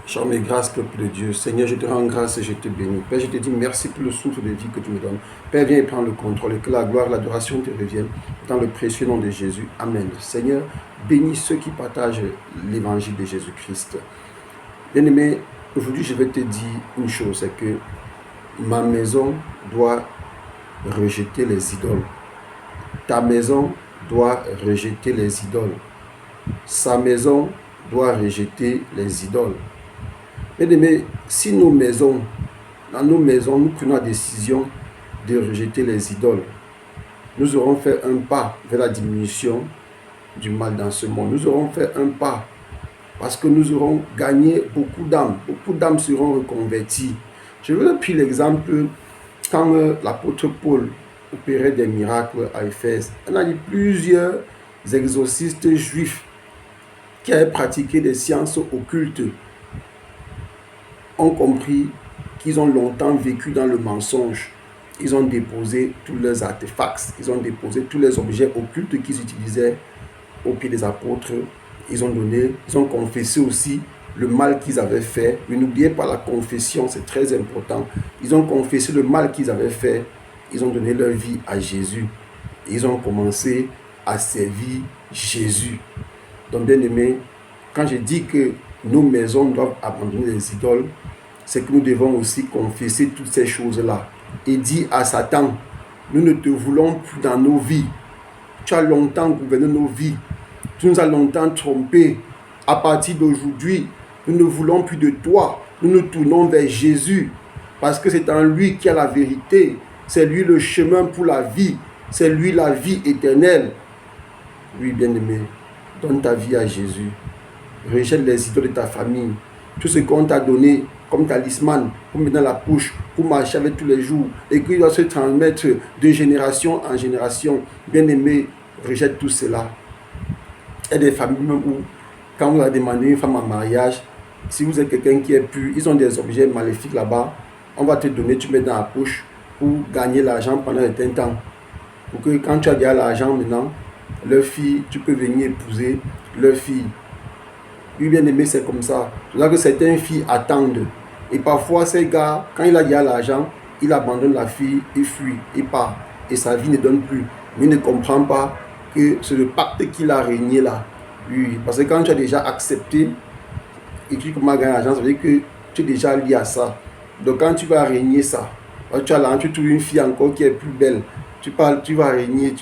Charme et grâce, peuple de Dieu. Seigneur, je te rends grâce et je te bénis. Père, je te dis merci pour le souffle de vie que tu me donnes. Père, viens et prends le contrôle et que la gloire, l'adoration te revienne dans le précieux nom de Jésus. Amen. Seigneur, bénis ceux qui partagent l'évangile de Jésus-Christ. Bien-aimé, aujourd'hui, je vais te dire une chose, c'est que ma maison doit rejeter les idoles. Ta maison doit rejeter les idoles. Sa maison doit rejeter les idoles. Bien-aimés, si dans nos maisons, nous prenons la décision de rejeter les idoles, nous aurons fait un pas vers la diminution du mal dans ce monde. Nous aurons fait un pas parce que nous aurons gagné beaucoup d'âmes. Beaucoup d'âmes seront reconverties. Je veux prendre l'exemple quand l'apôtre Paul opérait des miracles à Éphèse. On a dit plusieurs exorcistes juifs qui avaient pratiqué des sciences occultes ont compris qu'ils ont longtemps vécu dans le mensonge. Ils ont déposé tous leurs artefacts, ils ont déposé tous les objets occultes qu'ils utilisaient au pied des apôtres. Ils ont confessé aussi le mal qu'ils avaient fait. Mais n'oubliez pas la confession, c'est très important. Ils ont confessé le mal qu'ils avaient fait. Ils ont donné leur vie à Jésus. Ils ont commencé à servir Jésus. Donc, bien aimé, quand je dis que nos maisons doivent abandonner les idoles, c'est que nous devons aussi confesser toutes ces choses-là et dire à Satan, nous ne te voulons plus dans nos vies. Tu as longtemps gouverné nos vies. Tu nous as longtemps trompés. À partir d'aujourd'hui, nous ne voulons plus de toi. Nous nous tournons vers Jésus parce que c'est en lui qu'il y a la vérité. C'est lui le chemin pour la vie. C'est lui la vie éternelle. Oui, bien-aimé, donne ta vie à Jésus. Rejette les idoles de ta famille. Tout ce qu'on t'a donné comme talisman pour mettre dans la poche, pour marcher avec tous les jours et qu'il doit se transmettre de génération en génération. Bien-aimé, rejette tout cela. Il y a des familles même où, quand on a demandé une femme en mariage, si vous êtes quelqu'un qui est pur, ils ont des objets maléfiques là-bas, on va te donner, tu mets dans la poche pour gagner l'argent pendant un certain temps. Pour que quand tu as déjà l'argent maintenant, leur fille, tu peux venir épouser leur fille. Oui, bien aimé, c'est comme ça. C'est là que certaines filles attendent. Et parfois, ces gars, quand il a déjà l'argent, il abandonne la fille, il fuit, il part. Et sa vie ne donne plus. Mais il ne comprend pas que c'est le pacte qu'il a régné là. Oui, parce que quand tu as déjà accepté et que tu commences à gagner l'argent, ça veut dire que tu es déjà lié à ça. Donc quand tu vas régner ça, tu as là, tu trouves une fille encore qui est plus belle. Tu vas régner,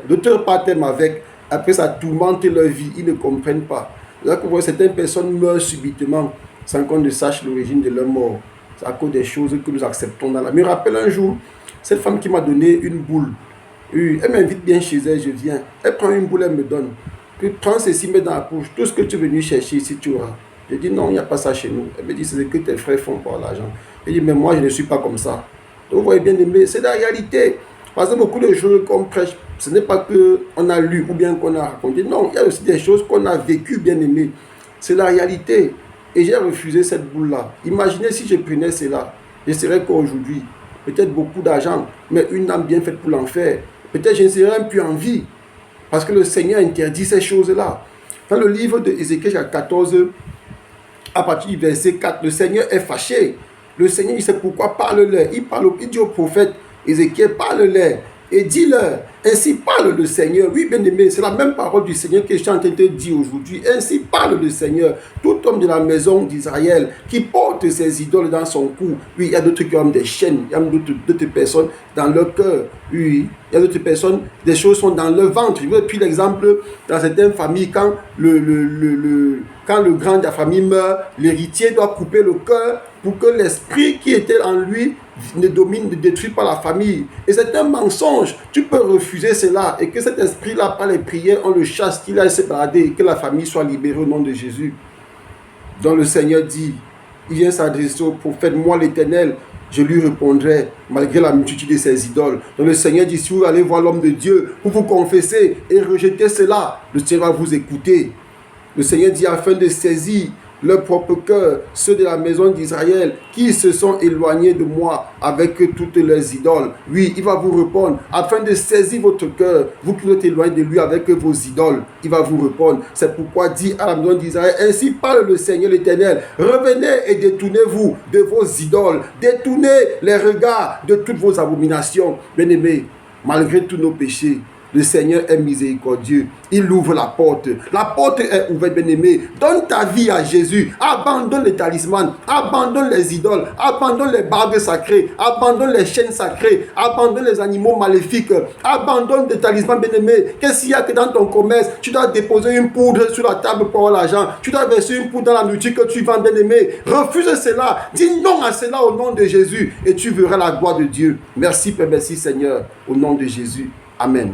d'autres partent avec, après ça tourmente leur vie, ils ne comprennent pas. Là que certaines personnes meurent subitement sans qu'on ne sache l'origine de leur mort. C'est à cause des choses que nous acceptons dans la vie. Je me rappelle un jour, cette femme qui m'a donné une boule. Elle m'invite bien chez elle, je viens. Elle prend une boule, elle me donne. Puis prends ceci, mets dans la poche. Tout ce que tu es venu chercher ici, tu auras. Je dis non, il n'y a pas ça chez nous. Elle me dit c'est ce que tes frères font pour l'argent. Je dis mais moi je ne suis pas comme ça. Donc vous voyez bien aimé, c'est la réalité. Parce que beaucoup de choses qu'on prêche, ce n'est pas qu'on a lu ou bien qu'on a raconté. Non, il y a aussi des choses qu'on a vécues, bien aimé. C'est la réalité. Et j'ai refusé cette boule-là. Imaginez si je prenais cela. Je serais qu'aujourd'hui, peut-être beaucoup d'argent, mais une âme bien faite pour l'enfer. Peut-être je ne serais même plus en vie. Parce que le Seigneur interdit ces choses-là. Dans le livre de Ézéchiel 14, à partir du verset 4, le Seigneur est fâché. Le Seigneur, il sait pourquoi parle-leur. Il dit au prophète Ézéchiel, parle-leur et dis-leur, ainsi parle le Seigneur. Oui, bien aimé, c'est la même parole du Seigneur que je suis en train de te dire aujourd'hui. Ainsi parle le Seigneur. Tout homme de la maison d'Israël qui porte ses idoles dans son cou. Oui, il y a d'autres qui ont des chaînes, il y a d'autres personnes dans leur cœur. Oui, il y a d'autres personnes, des choses sont dans leur ventre. Je vous ai pris l'exemple dans certaines familles, quand le grand de la famille meurt, l'héritier doit couper le cœur pour que l'esprit qui était en lui ne domine, ne détruit pas la famille. Et c'est un mensonge. Tu peux refuser cela et que cet esprit-là, par les prières, on le chasse, qu'il aille se balader et que la famille soit libérée au nom de Jésus. Donc le Seigneur dit, il vient s'adresser au prophète, moi l'Éternel, je lui répondrai malgré la multitude de ses idoles. Donc le Seigneur dit, si vous allez voir l'homme de Dieu, pour vous confesser et rejeter cela, le Seigneur va vous écouter. Le Seigneur dit, afin de saisir leur propre cœur, ceux de la maison d'Israël qui se sont éloignés de moi avec toutes leurs idoles. Oui, il va vous répondre afin de saisir votre cœur, vous qui êtes éloignés de lui avec vos idoles. Il va vous répondre. C'est pourquoi dit à la maison d'Israël, ainsi parle le Seigneur l'Éternel, revenez et détournez-vous de vos idoles, détournez les regards de toutes vos abominations. Bien-aimés, malgré tous nos péchés, le Seigneur est miséricordieux. Il ouvre la porte. La porte est ouverte, bien-aimé. Donne ta vie à Jésus. Abandonne les talismans. Abandonne les idoles. Abandonne les bagues sacrées. Abandonne les chaînes sacrées. Abandonne les animaux maléfiques. Abandonne les talismans, bien-aimé. Qu'est-ce qu'il y a que dans ton commerce, tu dois déposer une poudre sur la table pour avoir l'argent. Tu dois verser une poudre dans la nourriture que tu vends, bien-aimé. Refuse cela. Dis non à cela au nom de Jésus et tu verras la gloire de Dieu. Merci, Père, merci, Seigneur. Au nom de Jésus. Amen.